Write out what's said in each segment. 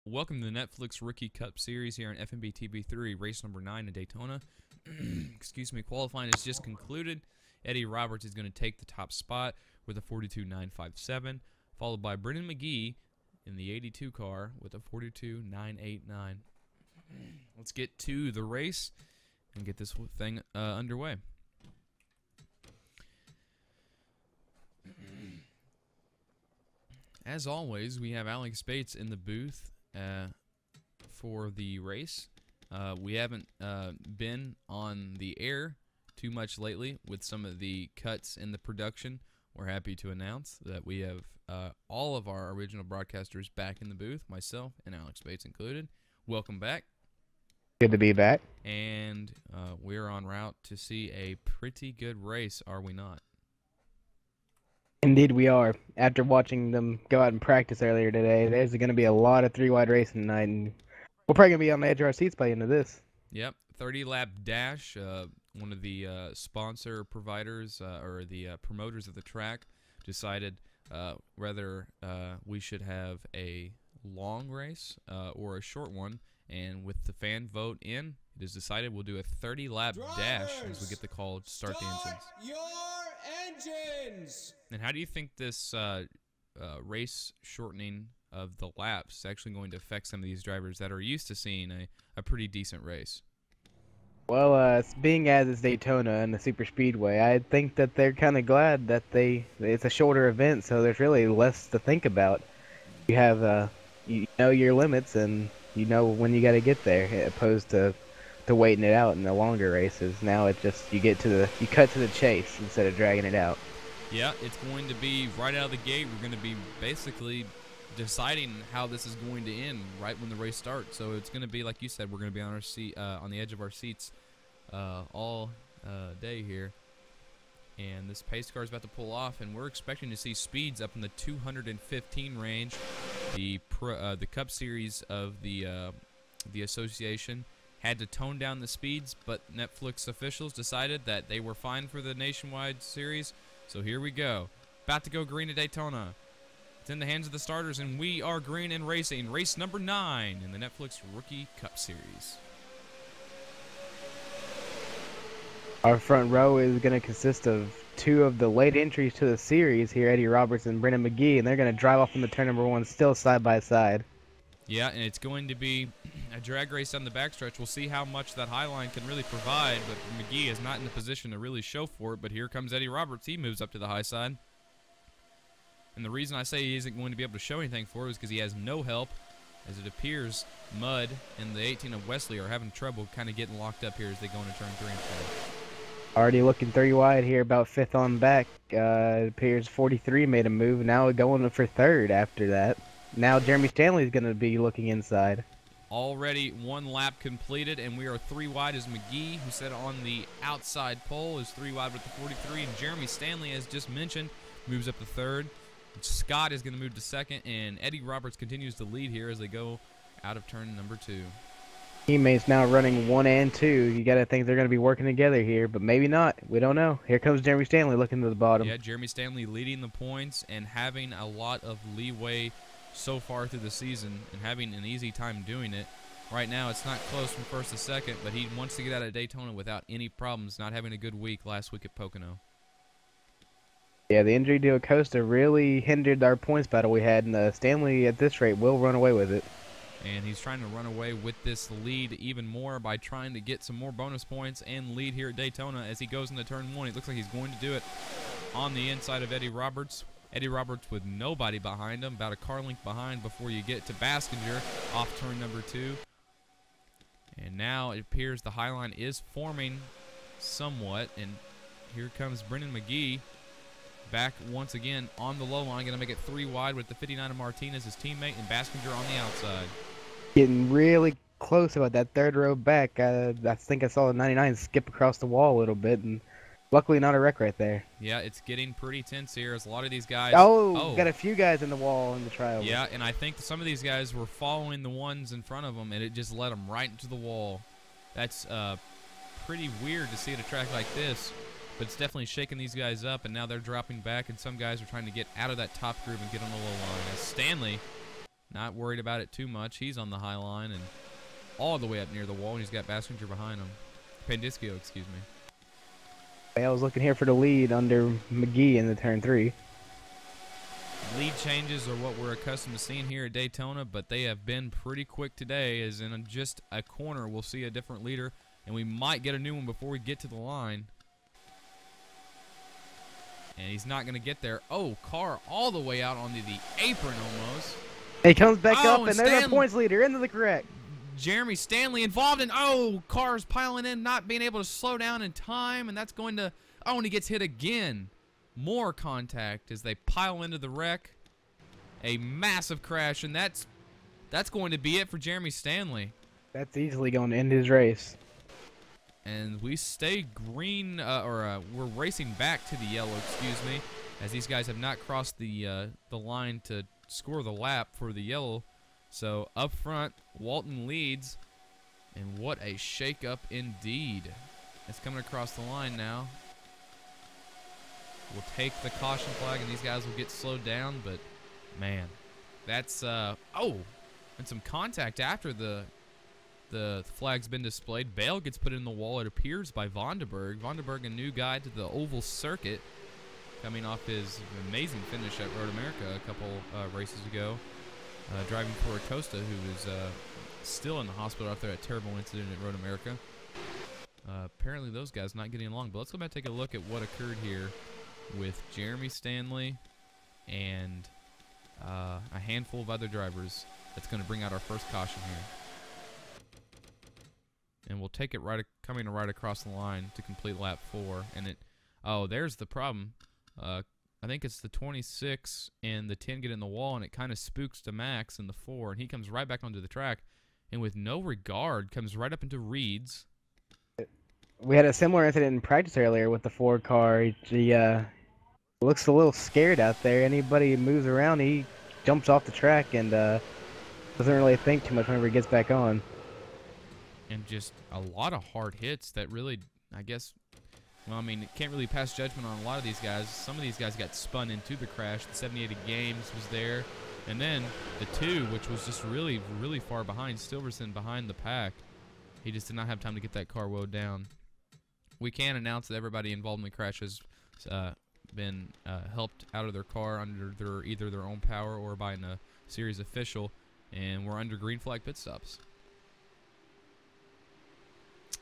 Welcome to the Netflix Rookie Cup Series here on FMB TV3, race number 9 in Daytona. Excuse me, qualifying has just concluded. Eddie Roberts is going to take the top spot with a 42.957, followed by Brendan McGee in the 82 car with a 42.989. Let's get to the race and get this thing underway. As always, we have Alex Bates in the booth for the race. We haven't been on the air too much lately with some of the cuts in the production. We're happy to announce that we have all of our original broadcasters back in the booth, myself and Alex Bates included. Welcome back. Good to be back. And we're en route to see a pretty good race, are we not? Indeed we are. After watching them go out and practice earlier today, there's going to be a lot of three-wide racing tonight, and we're probably going to be on the edge of our seats by the end of this. Yep, 30-lap dash, one of the sponsor providers or the promoters of the track decided whether we should have a long race or a short one, and with the fan vote in, it is decided we'll do a 30-lap dash as we get the call to start the engines. And how do you think this race shortening of the laps is actually going to affect some of these drivers that are used to seeing a pretty decent race? Well, being as it's Daytona and the super speedway, I think that they're kind of glad that it's a shorter event, so there's really less to think about. You have you know your limits and you know when you got to get there, opposed to waiting it out in the longer races. Now it just you cut to the chase instead of dragging it out. Yeah, it's going to be right out of the gate. We're going to be basically deciding how this is going to end right when the race starts. So it's going to be, like you said, we're going to be on our seat, on the edge of our seats all day here. And this pace car is about to pull off, and we're expecting to see speeds up in the 215 range. The Cup Series of the association had to tone down the speeds, but Netflix officials decided that they were fine for the nationwide series. So here we go. About to go green at Daytona. It's in the hands of the starters, and we are green and racing. Race number 9 in the Netflix Rookie Cup Series. Our front row is going to consist of two of the late entries to the series here, Eddie Roberts and Brendan McGee, and they're going to drive off into turn number 1 still side by side. Yeah, and it's going to be a drag race on the backstretch. We'll see how much that high line can really provide, but McGee is not in the position to really show for it. But here comes Eddie Roberts. He moves up to the high side. And the reason I say he isn't going to be able to show anything for it is because he has no help, as it appears Mudd and the 18 of Wesley are having trouble kind of getting locked up here as they go into turn 3 and 4. Already looking 3 wide here, about 5th on back. It appears 43 made a move. Now going for 3rd after that. Now Jeremy Stanley is going to be looking inside. Already 1 lap completed, and we are 3 wide as McGee, who sat on the outside pole, is 3 wide with the 43. And Jeremy Stanley, as just mentioned, moves up to 3rd. Scott is going to move to 2nd, and Eddie Roberts continues to lead here as they go out of turn number 2. Teammates now running 1 and 2. You got to think they're going to be working together here, but maybe not. We don't know. Here comes Jeremy Stanley looking to the bottom. Yeah, Jeremy Stanley leading the points and having a lot of leeway so far through the season and having an easy time doing it. Right now it's not close from 1st to 2nd, but he wants to get out of Daytona without any problems, not having a good week last week at Pocono. Yeah, the injury to Acosta really hindered our points battle we had, and Stanley at this rate will run away with it. And he's trying to run away with this lead even more by trying to get some more bonus points and lead here at Daytona as he goes into turn 1. It looks like he's going to do it on the inside of Eddie Roberts. Eddie Roberts with nobody behind him, about a car length behind before you get to Baskinger off turn number 2. And now it appears the high line is forming somewhat, and here comes Brendan McGee back once again on the low line, going to make it 3 wide with the 59 of Martinez, his teammate, and Baskinger on the outside. Getting really close about that 3rd row back. I think I saw the 99 skip across the wall a little bit, and luckily not a wreck right there. Yeah, it's getting pretty tense here as a lot of these guys... Got a few guys in the wall in the trial. Yeah, and I think some of these guys were following the ones in front of them, and it just led them right into the wall. That's pretty weird to see at a track like this, but it's definitely shaking these guys up, and now they're dropping back, and some guys are trying to get out of that top groove and get on the low line. As Stanley Not worried about it too much. He's on the high line and all the way up near the wall, and he's got Bassinger behind him. Pandiscio, excuse me. I was looking here for the lead under McGee in the turn 3. Lead changes are what we're accustomed to seeing here at Daytona, but they have been pretty quick today, as in just a corner we'll see a different leader, and we might get a new one before we get to the line. And he's not going to get there. Oh, Carr all the way out onto the apron almost. He comes back Oh, up, and there's our points leader into the correct. Jeremy Stanley involved in, oh, Carr's piling in, not being able to slow down in time, and that's going to, oh, and he gets hit again. More contact as they pile into the wreck. A massive crash, and that's going to be it for Jeremy Stanley. That's easily going to end his race. And we stay green, we're racing back to the yellow, excuse me, as these guys have not crossed the line to score the lap for the yellow. So up front, Walton leads, and what a shake-up indeed. It's coming across the line now. We'll take the caution flag, and these guys will get slowed down, but man, that's and some contact after the flag's been displayed. Bale gets put in the wall, it appears, by Vonderberg. Vonderberg, a new guy to the oval circuit, coming off his amazing finish at Road America a couple races ago, driving for Acosta, who is still in the hospital after that terrible incident at Road America. Apparently those guys not getting along, but let's go back and take a look at what occurred here with Jeremy Stanley and a handful of other drivers. That's going to bring out our first caution here. And we'll take it coming right across the line to complete lap 4. And there's the problem. I think it's the 26 and the 10 get in the wall, and it kind of spooks to Max in the 4, and he comes right back onto the track, and with no regard comes right up into Reed's. We had a similar incident in practice earlier with the 4 car. He looks a little scared out there. Anybody who moves around, he jumps off the track and doesn't really think too much whenever he gets back on. And just a lot of hard hits that really, I guess, well, I mean, it can't really pass judgment on a lot of these guys. Some of these guys got spun into the crash. The 78 Games was there. And then the 2, which was just really, really far behind, Silverson behind the pack. He just did not have time to get that car woed down. We can announce that everybody involved in the crash has been helped out of their car under either their own power or by a series official, and we're under green flag pit stops.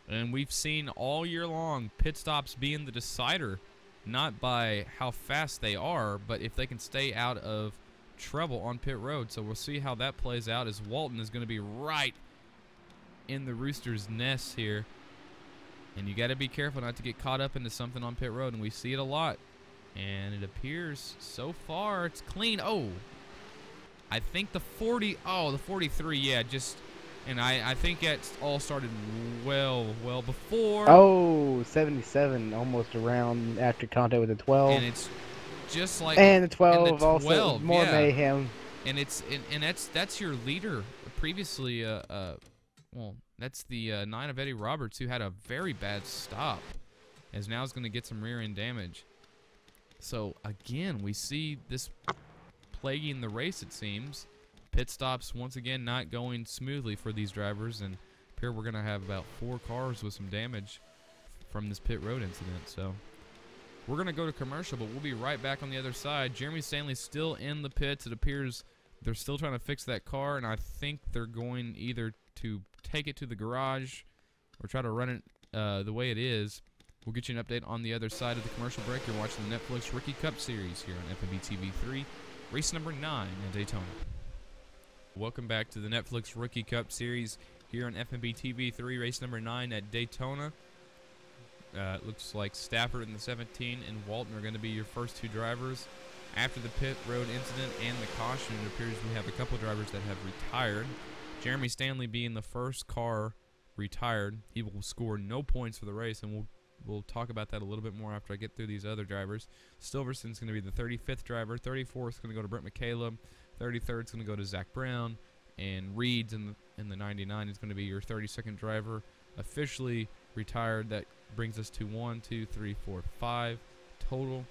And we've seen all year long pit stops being the decider, not by how fast they are, but if they can stay out of trouble on pit road. So we'll see how that plays out, as Walton is going to be right in the rooster's nest here. And you got to be careful not to get caught up into something on pit road, and we see it a lot. And it appears so far it's clean. Oh, I think the 43, yeah, just, and I think it all started well before. Oh, 77, almost around after contact with the 12. And it's just like, and the 12, and the 12 also more mayhem. And that's your leader previously. Well, that's the 9 of Eddie Roberts, who had a very bad stop, as now is going to get some rear end damage. So again, we see this plaguing the race, it seems. Pit stops once again not going smoothly for these drivers, and here we're going to have about 4 cars with some damage from this pit road incident. So we're going to go to commercial, but we'll be right back on the other side. Jeremy Stanley's still in the pits. It appears they're still trying to fix that car, and I think they're going either to take it to the garage or try to run it the way it is. We'll get you an update on the other side of the commercial break. You're watching the NetFlix Rookie Cup Series here on FMB TV 3, race number 9 in Daytona. Welcome back to the Netflix Rookie Cup Series here on FMB TV 3, race number 9 at Daytona. It looks like Stafford in the 17 and Walton are going to be your first 2 drivers. After the pit road incident and the caution, it appears we have a couple drivers that have retired. Jeremy Stanley being the first car retired. He will score no points for the race, and we'll talk about that a little bit more after I get through these other drivers. Silverson's going to be the 35th driver. 34th is going to go to Brent McCaleb. 33rd is going to go to Zach Brown. And Reed's in the 99 is going to be your 32nd driver. Officially retired. That brings us to 1, 2, 3, 4, 5 total.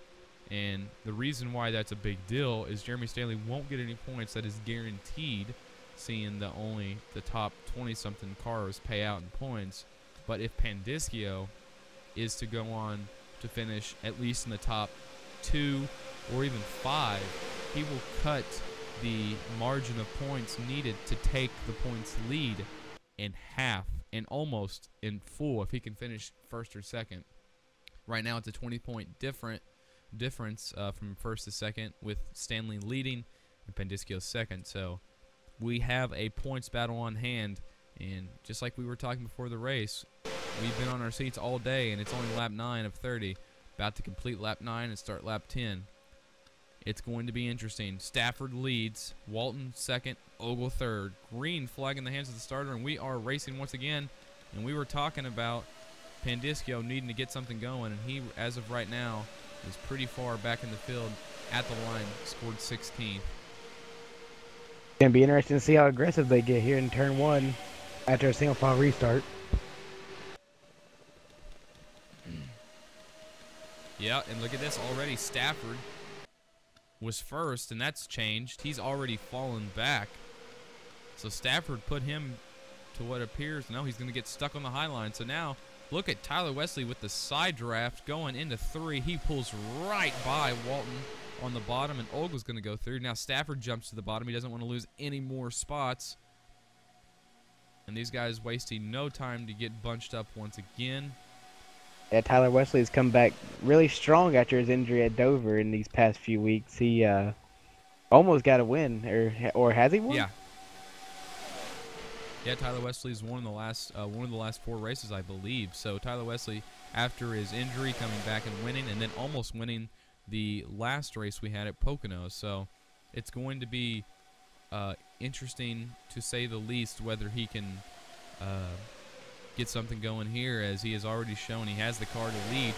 And the reason why that's a big deal is Jeremy Stanley won't get any points. That is guaranteed, seeing that only the top 20-something cars pay out in points. But if Pandiskio is to go on to finish at least in the top 2 or even 5, he will cut the margin of points needed to take the points lead in half and almost in full if he can finish first or second. Right now it's a 20-point difference from first to second, with Stanley leading and Pandiskio second. So we have a points battle on hand, and just like we were talking before the race, we've been on our seats all day, and it's only lap 9 of 30. About to complete lap 9 and start lap 10. It's going to be interesting. Stafford leads, Walton second, Ogle third. Green flag in the hands of the starter, and we are racing once again. And we were talking about Pandiskio needing to get something going, and he, as of right now, is pretty far back in the field at the line, scored 16th. It's going to be interesting to see how aggressive they get here in turn 1 after a single file restart. Yeah, and look at this already. Stafford was first, and that's changed. He's already fallen back. So Stafford put him to what appears, no, he's going to get stuck on the high line. So now, look at Tyler Wesley with the side draft going into 3. He pulls right by Walton on the bottom, and Ogle's going to go through. Now Stafford jumps to the bottom. He doesn't want to lose any more spots. And these guys wasting no time to get bunched up once again. Yeah, Tyler Wesley's come back really strong after his injury at Dover in these past few weeks. He almost got a win, or has he won? Yeah. Yeah, Tyler Wesley's won the last 4 races, I believe. So Tyler Wesley, after his injury, coming back and winning, and then almost winning the last race we had at Pocono. So it's going to be interesting, to say the least, whether he can get something going here, as he has already shown he has the car to lead,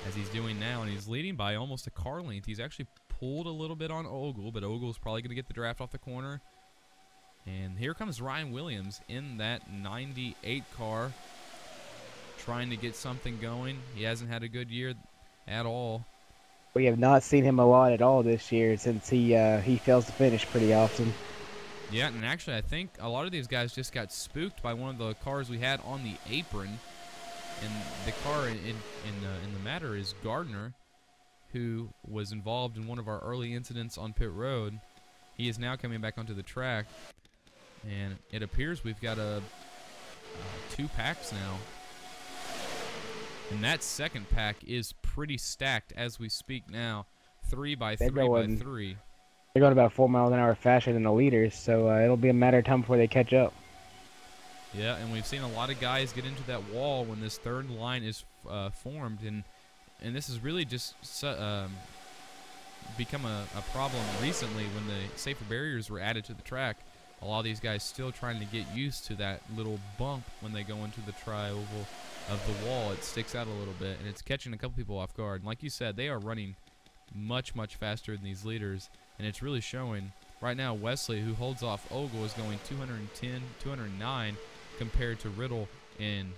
as he's doing now, and he's leading by almost a car length. He's actually pulled a little bit on Ogle, but Ogle's probably going to get the draft off the corner. And here comes Ryan Williams in that 98 car, trying to get something going. He hasn't had a good year at all. We have not seen him a lot at all this year, since he fails to finish pretty often. Yeah, and actually I think a lot of these guys just got spooked by one of the cars we had on the apron. And the car in the matter is Gardner, who was involved in one of our early incidents on pit road. He is now coming back onto the track, and it appears we've got 2 packs now. And that second pack is pretty stacked as we speak now. 3 by 3 by 3. They're going about 4 miles an hour faster than the leaders, so it'll be a matter of time before they catch up. Yeah, and we've seen a lot of guys get into that wall when this third line is formed, and this has really just become a problem recently when the safer barriers were added to the track. A lot of these guys still trying to get used to that little bump when they go into the tri-oval of the wall. It sticks out a little bit, and it's catching a couple people off guard. And like you said, they are running much, much faster than these leaders, and it's really showing. Right now, Wesley, who holds off Ogle, is going 210, 209 compared to Riddle in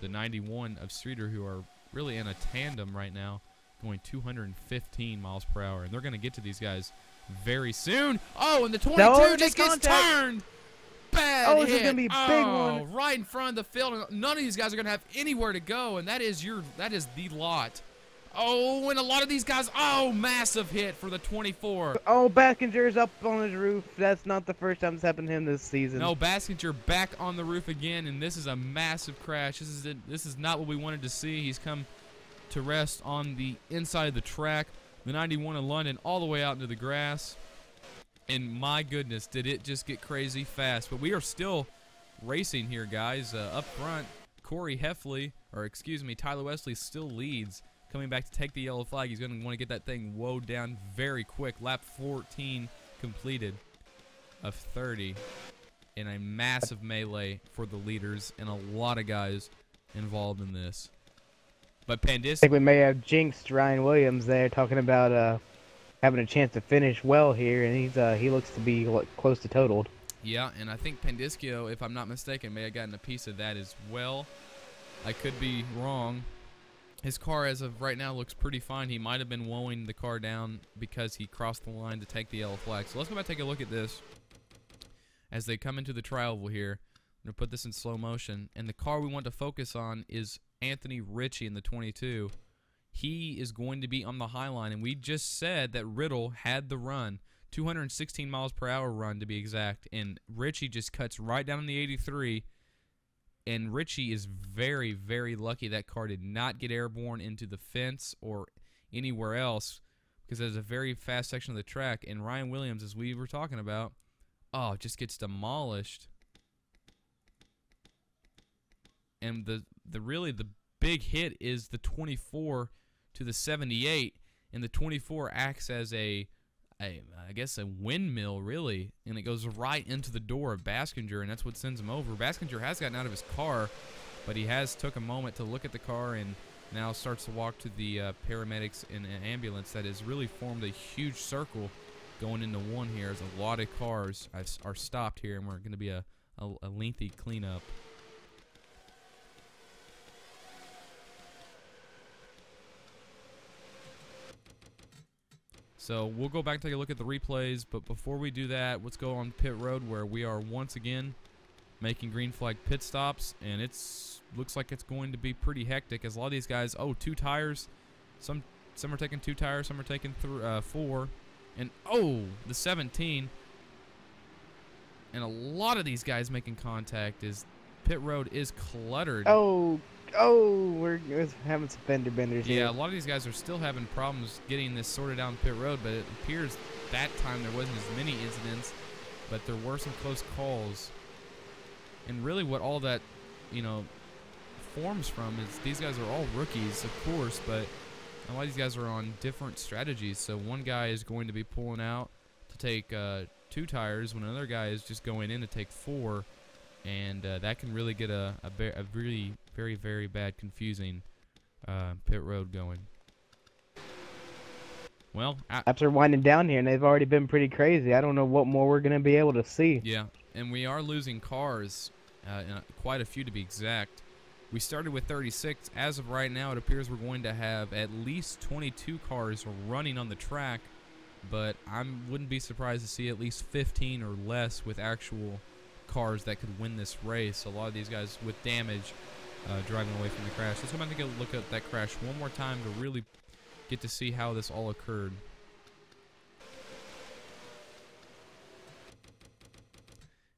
the 91 of Streeter, who are really in a tandem right now, going 215 miles per hour. And they're going to get to these guys very soon. Oh, and the 22 just gets turned. Bad hit. This is going to be a big one. Right in front of the field. And none of these guys are going to have anywhere to go, and that is the lot. Oh, and a lot of these guys, massive hit for the 24. Oh, Baskinger's up on his roof. That's not the first time it's happened to him this season. No, Baskinger back on the roof again, and this is a massive crash. This is not what we wanted to see. He's come to rest on the inside of the track. The 91 in London all the way out into the grass. And my goodness, did it just get crazy fast. But we are still racing here, guys. Up front, Tyler Wesley still leads. Coming back to take the yellow flag. He's going to want to get that thing woed down very quick. Lap 14 completed of 30 in a massive melee for the leaders, and a lot of guys involved in this. But Pandis, I think we may have jinxed Ryan Williams there, talking about having a chance to finish well here, and he looks to be close to totaled. Yeah, and I think Pandiskio, if I'm not mistaken, may have gotten a piece of that as well. I could be wrong. His car, as of right now, looks pretty fine. He might have been wowing the car down because he crossed the line to take the yellow flag. So let's go back and take a look at this as they come into the tri-oval here. I'm going to put this in slow motion. And the car we want to focus on is Anthony Ritchie in the 22. He is going to be on the high line. And we just said that Riddle had the run. 216 miles per hour run, to be exact. And Ritchie just cuts right down in the 83. And Ritchie is very, very lucky that car did not get airborne into the fence or anywhere else, because there's a very fast section of the track. And Ryan Williams, as we were talking about, just gets demolished. And the big hit is the 24 to the 78, and the 24 acts as I guess a windmill, really, and it goes right into the door of Baskinger, and that's what sends him over. Baskinger has gotten out of his car, but he has took a moment to look at the car and now starts to walk to the paramedics in an ambulance that has really formed a huge circle going into one here, as a lot of cars are stopped here, and we're going to be a lengthy cleanup. So we'll go back and take a look at the replays, but before we do that, let's go on pit road, where we are once again making green flag pit stops, and looks like it's going to be pretty hectic, as a lot of these guys, 2 tires, some are taking 2 tires, some are taking 4, and the 17, and a lot of these guys making contact. Pit road is cluttered. We're having some fender benders here. Yeah, a lot of these guys are still having problems getting this sorted out on pit road, but it appears that time there wasn't as many incidents, but there were some close calls. And really what all that, forms from is these guys are all rookies, of course, but a lot of these guys are on different strategies. So one guy is going to be pulling out to take 2 tires when another guy is just going in to take 4. And that can really get a really very, very bad, confusing pit road going. Well, laps are winding down here, and they've already been pretty crazy. I don't know what more we're going to be able to see. Yeah, and we are losing cars, quite a few to be exact. We started with 36. As of right now, it appears we're going to have at least 22 cars running on the track, but I wouldn't be surprised to see at least 15 or less with actual cars that could win this race. A lot of these guys with damage driving away from the crash. Let's go back and take a look at that crash one more time to really get to see how this all occurred.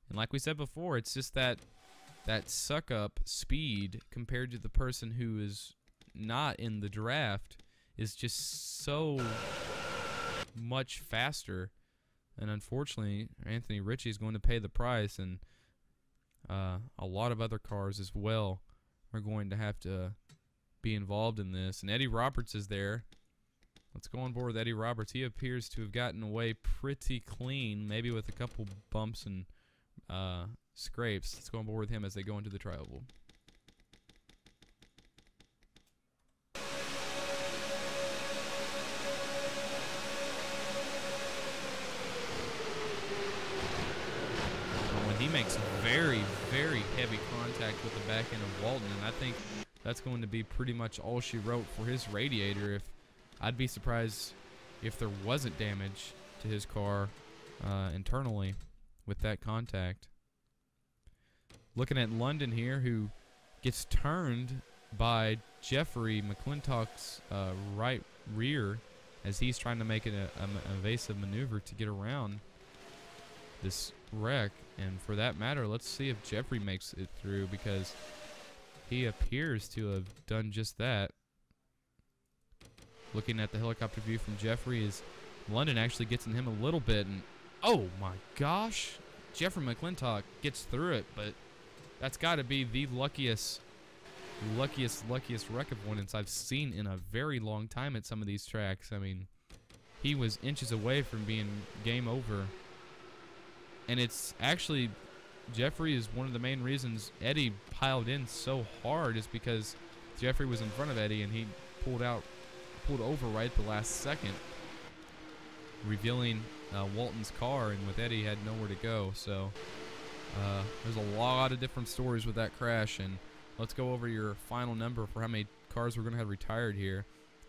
And like we said before, it's just that suck-up speed compared to the person who is not in the draft is just so much faster. And unfortunately, Anthony Ritchie is going to pay the price, and a lot of other cars as well are going to have to be involved in this. And Eddie Roberts is there. Let's go on board with Eddie Roberts. He appears to have gotten away pretty clean, maybe with a couple bumps and scrapes. Let's go on board with him as they go into the tri-oval. He makes very, very heavy contact with the back end of Walton, and I think that's going to be pretty much all she wrote for his radiator. I'd be surprised if there wasn't damage to his car internally with that contact. Looking at London here, who gets turned by Jeffrey McClintock's right rear as he's trying to make an evasive maneuver to get around this wreck. And for that matter, let's see if Jeffrey makes it through, because he appears to have done just that. Looking at the helicopter view from Jeffrey, is London actually gets in him a little bit, and oh my gosh, Jeffrey McClintock gets through it, but that's got to be the luckiest wreck avoidance I've seen in a very long time at some of these tracks. I mean, he was inches away from being game over. And it's actually, Jeffrey is one of the main reasons Eddie piled in so hard, is because Jeffrey was in front of Eddie and he pulled over right at the last second, revealing Walton's car, and with Eddie had nowhere to go. So there's a lot of different stories with that crash, and let's go over your final number for how many cars we're going to have retired here.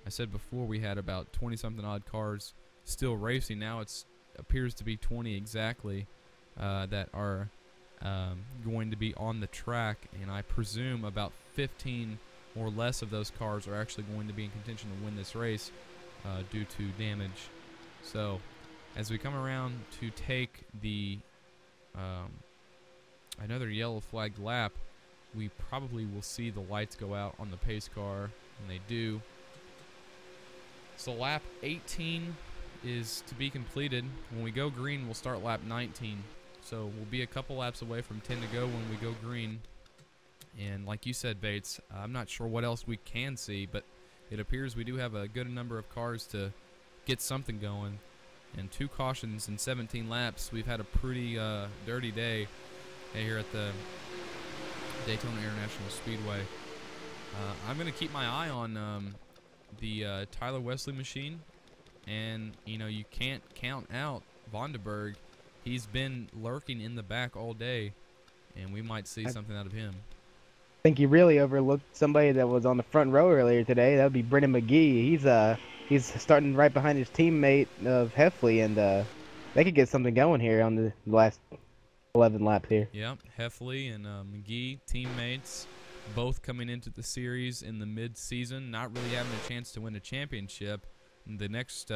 I said before we had about 20-something odd cars still racing. Now it appears to be 20 exactly that are going to be on the track, and I presume about 15 or less of those cars are actually going to be in contention to win this race due to damage. So as we come around to take the another yellow flagged lap, we probably will see the lights go out on the pace car, and they do. So lap 18 is to be completed. When we go green, we'll start lap 19. So we'll be a couple laps away from 10 to go when we go green. And like you said, Bates, I'm not sure what else we can see, but it appears we do have a good number of cars to get something going. And 2 cautions in 17 laps. We've had a pretty dirty day here at the Daytona International Speedway. I'm going to keep my eye on the Tyler Wesley machine. And, you know, you can't count out Vonderberg. He's been lurking in the back all day, and we might see something out of him. I think you really overlooked somebody that was on the front row earlier today. That would be Brendan McGee. He's starting right behind his teammate of Heffley, and they could get something going here on the last 11 laps here. Yep, Heffley and McGee, teammates, both coming into the series in the mid-season, not really having a chance to win a championship. The next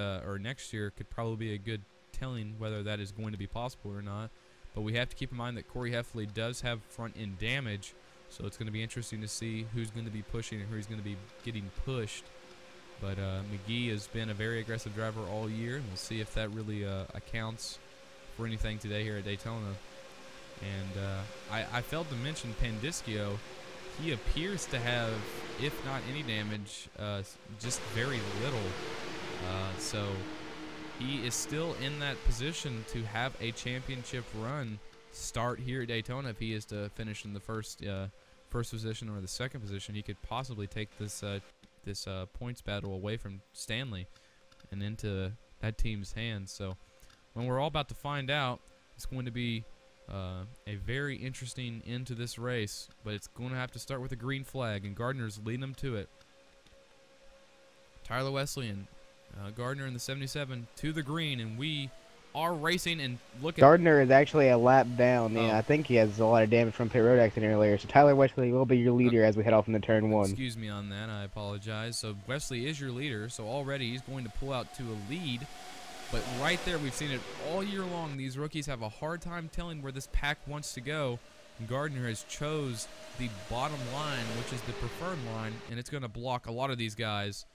year could probably be a good telling whether that is going to be possible or not. But we have to keep in mind that Corey Heffley does have front-end damage, so it's going to be interesting to see who's going to be pushing and who's going to be getting pushed. But McGee has been a very aggressive driver all year, and we'll see if that really accounts for anything today here at Daytona. And I failed to mention Pandiscio. He appears to have, if not any damage, just very little. So he is still in that position to have a championship run start here at Daytona. If he is to finish in the first position or the second position, he could possibly take this points battle away from Stanley and into that team's hands. So when we're all about to find out, it's going to be a very interesting end to this race, but it's going to have to start with a green flag, and Gardner's leading them to it. Tyler Wesley and Gardner in the 77 to the green, and we are racing. And look at Gardner is actually a lap down. Yeah, I think he has a lot of damage from pit road accident earlier. So Tyler Wesley will be your leader as we head off into turn 1. Excuse me on that. I apologize. So Wesley is your leader. So already he's going to pull out to a lead. But right there, we've seen it all year long. These rookies have a hard time telling where this pack wants to go. Gardner has chose the bottom line, which is the preferred line, and it's going to block a lot of these guys.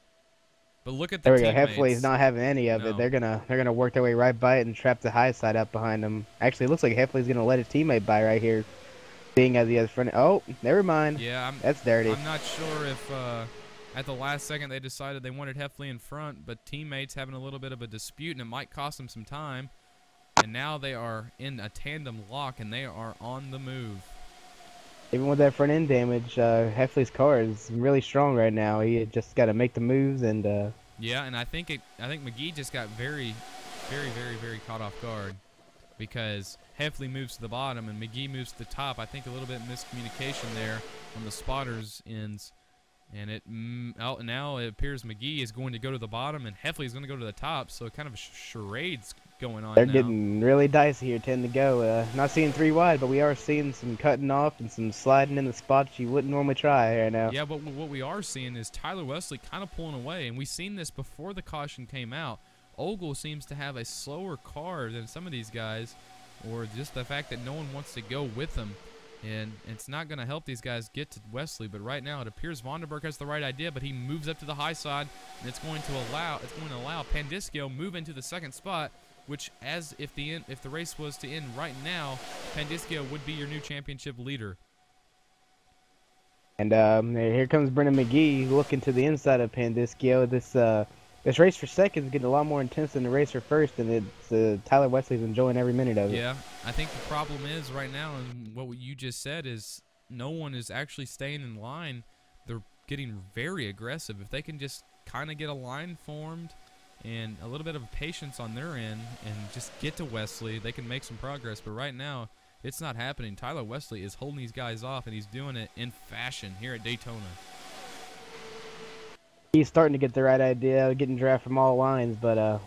But look at the teammates. There we go. Heffley's not having any of it. They're gonna work their way right by it and trap the high side up behind them. Actually, it looks like Heffley's gonna let his teammate by right here, being at the other front. Oh, never mind. Yeah, that's dirty. I'm not sure if at the last second they decided they wanted Heffley in front, but teammates having a little bit of a dispute, and it might cost them some time. And now they are in a tandem lock, and they are on the move. Even with that front end damage, Heffley's car is really strong right now. He just got to make the moves and. Yeah, and I think McGee just got very caught off guard, because Heffley moves to the bottom and McGee moves to the top. I think a little bit of miscommunication there on the spotters' ends, and now it appears McGee is going to go to the bottom and Heffley is going to go to the top. So kind of a charade's going on. They're getting really dicey here, 10 to go. Not seeing 3 wide, but we are seeing some cutting off and some sliding in the spots you wouldn't normally try right now. Yeah, but what we are seeing is Tyler Wesley kind of pulling away, and we've seen this before the caution came out. Ogle seems to have a slower car than some of these guys, or just the fact that no one wants to go with them. And it's not going to help these guys get to Wesley, but right now it appears Vonderberg has the right idea, but he moves up to the high side, and it's going to allow Pandiscio move into the second spot, which, as if the race was to end right now, Pandiscio would be your new championship leader. And here comes Brendan McGee looking to the inside of Pandiscio. This race for second is getting a lot more intense than the race for first, and it's Tyler Wesley's enjoying every minute of it. Yeah, I think the problem is right now, and what you just said, is no one is actually staying in line. They're getting very aggressive. If they can just kind of get a line formed and a little bit of patience on their end and just get to Wesley, they can make some progress. But right now, it's not happening. Tyler Wesley is holding these guys off, and he's doing it in fashion here at Daytona. He's starting to get the right idea, getting draft from all lines, but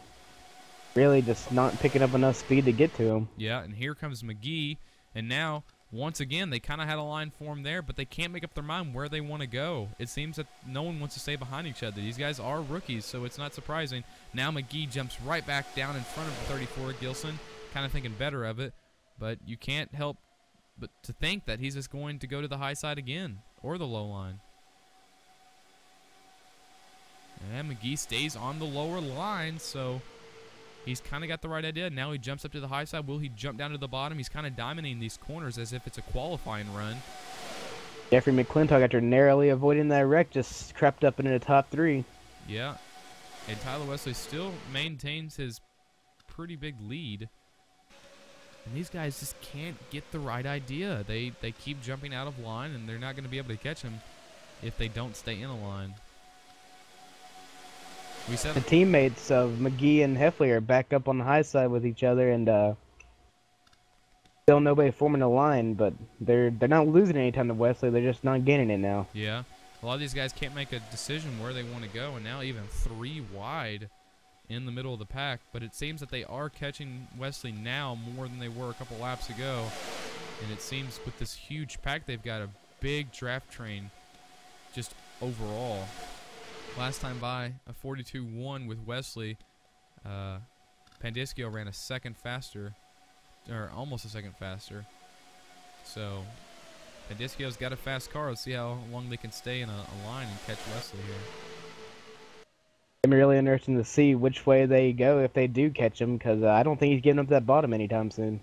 really just not picking up enough speed to get to him. Yeah, and here comes McGee, and now, once again, they kind of had a line formed there, but they can't make up their mind where they want to go. It seems that no one wants to stay behind each other. These guys are rookies, so it's not surprising. Now McGee jumps right back down in front of the 34, Gilson, kind of thinking better of it, but you can't help but to think that he's just going to go to the high side again, or the low line. And McGee stays on the lower line, so he's kind of got the right idea. Now he jumps up to the high side. Will he jump down to the bottom? He's kind of diamonding these corners as if it's a qualifying run. Jeffrey McClintock, after narrowly avoiding that wreck, just crept up into the top 3. Yeah. And Tyler Wesley still maintains his pretty big lead. And these guys just can't get the right idea. They keep jumping out of line, and they're not going to be able to catch him if they don't stay in a line. We said the teammates of McGee and Heffley are back up on the high side with each other, and still nobody forming a line, but they're not losing any time to Wesley. They're just not gaining it now. Yeah. A lot of these guys can't make a decision where they want to go, and now even 3 wide in the middle of the pack. But it seems that they are catching Wesley now more than they were a couple laps ago. And it seems with this huge pack, they've got a big draft train just overall. Last time by, a 42-1 with Wesley. Pandiscio ran a second faster, or almost a second faster. So Pandiscio's got a fast car. Let's see how long they can stay in a line and catch Wesley here. It'll be really interesting to see which way they go if they do catch him, because I don't think he's giving up that bottom anytime soon.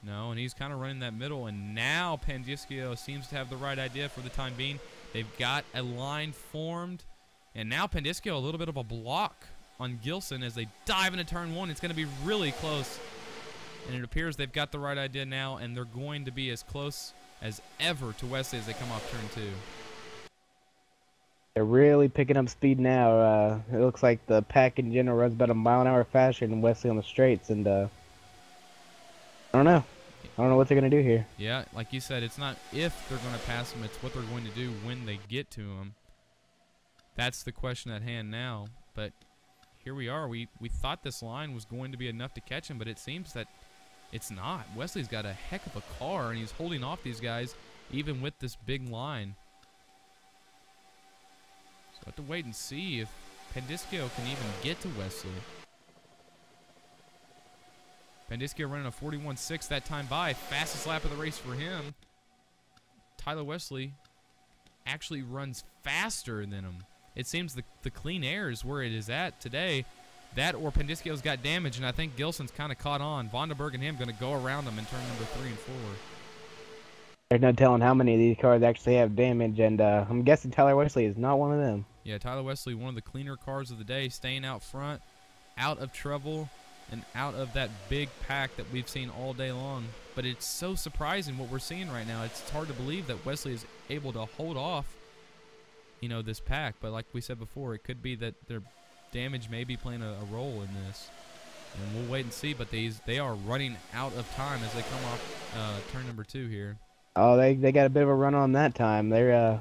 No, and he's kind of running that middle, and now Pandiscio seems to have the right idea for the time being. They've got a line formed. And now Pandiscio, a little bit of a block on Gilson as they dive into turn 1. It's going to be really close. And it appears they've got the right idea now, and they're going to be as close as ever to Wesley as they come off turn 2. They're really picking up speed now. It looks like the pack in general runs about a mile-an-hour faster than Wesley on the straights, and I don't know. I don't know what they're going to do here. Yeah, like you said, it's not if they're going to pass him, it's what they're going to do when they get to him. That's the question at hand now, but here we are. We thought this line was going to be enough to catch him, but it seems that it's not. Wesley's got a heck of a car, and he's holding off these guys even with this big line. So we'll have to wait and see if Pandiscio can even get to Wesley. Pandiscio running a 41.6 that time by. Fastest lap of the race for him. Tyler Wesley actually runs faster than him. It seems the clean air is where it is at today. That or Pandiscio's got damage, and I think Gilson's kind of caught on. Vonderberg and him going to go around them in turn number 3 and 4. There's no telling how many of these cars actually have damage, and I'm guessing Tyler Wesley is not one of them. Yeah, Tyler Wesley, one of the cleaner cars of the day, staying out front, out of trouble, and out of that big pack that we've seen all day long. But it's so surprising what we're seeing right now. It's hard to believe that Wesley is able to hold off, you know, this pack. But like we said before, it could be that their damage may be playing a role in this. And we'll wait and see. But they are running out of time as they come off turn number 2 here. Oh, they got a bit of a run on that time. They're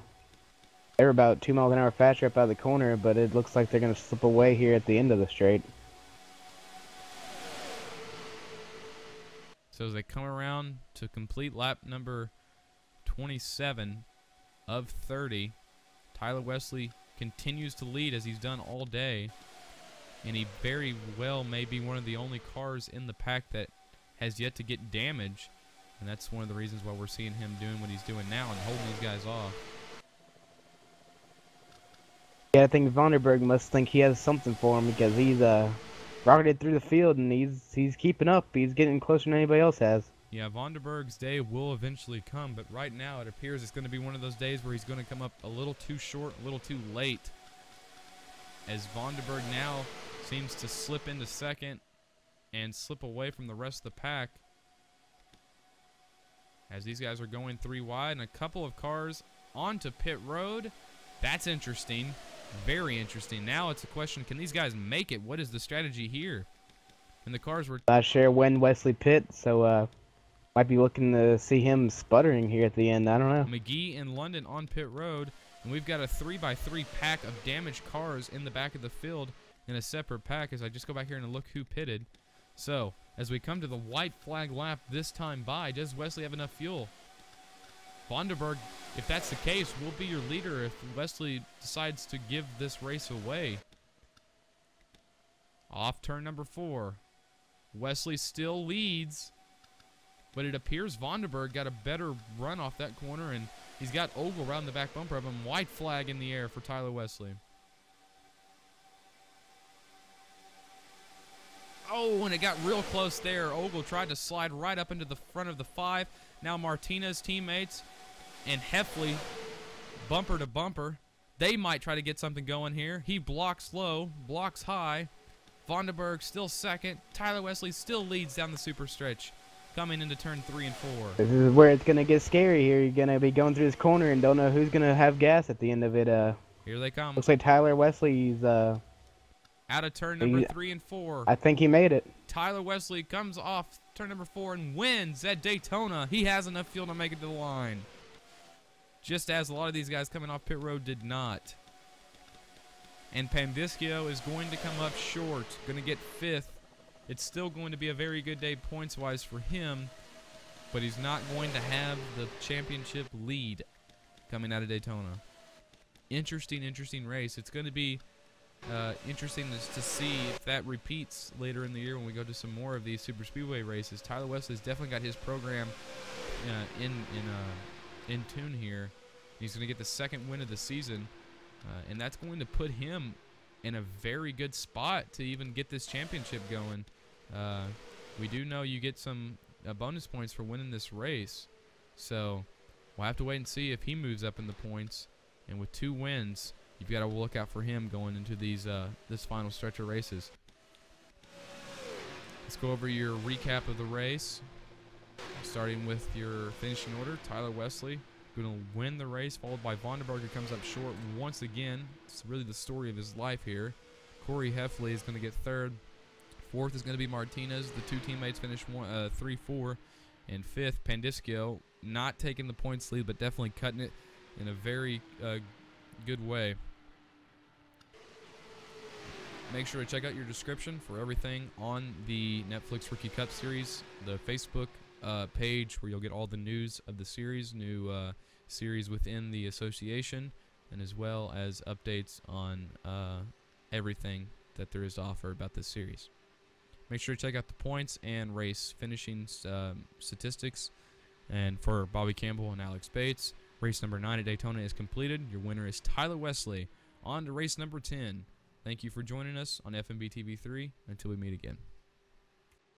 about 2 miles an hour faster up out of the corner, but it looks like they're going to slip away here at the end of the straight. So as they come around to complete lap number 27 of 30, Tyler Wesley continues to lead as he's done all day, and he very well may be one of the only cars in the pack that has yet to get damage, and that's one of the reasons why we're seeing him doing what he's doing now and holding these guys off. Yeah, I think Vonderberg must think he has something for him, because he's rocketed through the field, and he's keeping up. He's getting closer than anybody else has. Yeah, Vonderberg's day will eventually come, but right now it appears it's going to be one of those days where he's going to come up a little too short, a little too late, as Vonderberg now seems to slip into second and slip away from the rest of the pack as these guys are going 3 wide, and a couple of cars onto pit road. That's interesting. Very interesting. Now it's a question, can these guys make it? What is the strategy here? And the cars were Not sure when Wesley pit, so might be looking to see him sputtering here at the end. I don't know. McGee and London on pit road. And we've got a 3x3 pack of damaged cars in the back of the field in a separate pack as I just go back here and look who pitted. So, as we come to the white flag lap this time by, does Wesley have enough fuel? Vonderberg, if that's the case, will be your leader if Wesley decides to give this race away. Off turn number 4. Wesley still leads, but it appears Vonderberg got a better run off that corner, and he's got Ogle around the back bumper of him. White flag in the air for Tyler Wesley. Oh, and it got real close there. Ogle tried to slide right up into the front of the 5. Now Martinez teammates and Heffley bumper to bumper. They might try to get something going here. He blocks low, blocks high. Vonderberg still second. Tyler Wesley still leads down the super stretch, coming into turn 3 and 4. This is where it's going to get scary here. You're going to be going through this corner and don't know who's going to have gas at the end of it. Here they come. Looks like Tyler Wesley's... out of turn number 3 and 4. I think he made it. Tyler Wesley comes off turn number 4 and wins at Daytona. He has enough fuel to make it to the line, just as a lot of these guys coming off pit road did not. And Pandiscio is going to come up short, going to get 5th. It's still going to be a very good day points-wise for him, but he's not going to have the championship lead coming out of Daytona. Interesting race. It's going to be interesting to see if that repeats later in the year when we go to some more of these super speedway races. Tyler Wesley's definitely got his program in tune here. He's going to get the 2nd win of the season, and that's going to put him in a very good spot to even get this championship going. We do know you get some bonus points for winning this race, so we'll have to wait and see if he moves up in the points. And with 2 wins, you've got to look out for him going into these this final stretch of races. Let's go over your recap of the race, starting with your finishing order. Tyler Wesley going to win the race, followed by Vonderberg, who comes up short once again. It's really the story of his life here. Corey Heffley is going to get 3rd. 4th is going to be Martinez. The 2 teammates finish 3, 4, and 5th. Pandiscio not taking the points lead, but definitely cutting it in a very good way. Make sure to check out your description for everything on the Netflix Rookie Cup series, the Facebook page where you'll get all the news of the series, new series within the association, and as well as updates on everything that there is to offer about this series. Make sure to check out the points and race finishing statistics. And for Bobby Campbell and Alex Bates, race number 9 at Daytona is completed. Your winner is Tyler Wesley. On to race number 10. Thank you for joining us on FMB TV3. Until we meet again.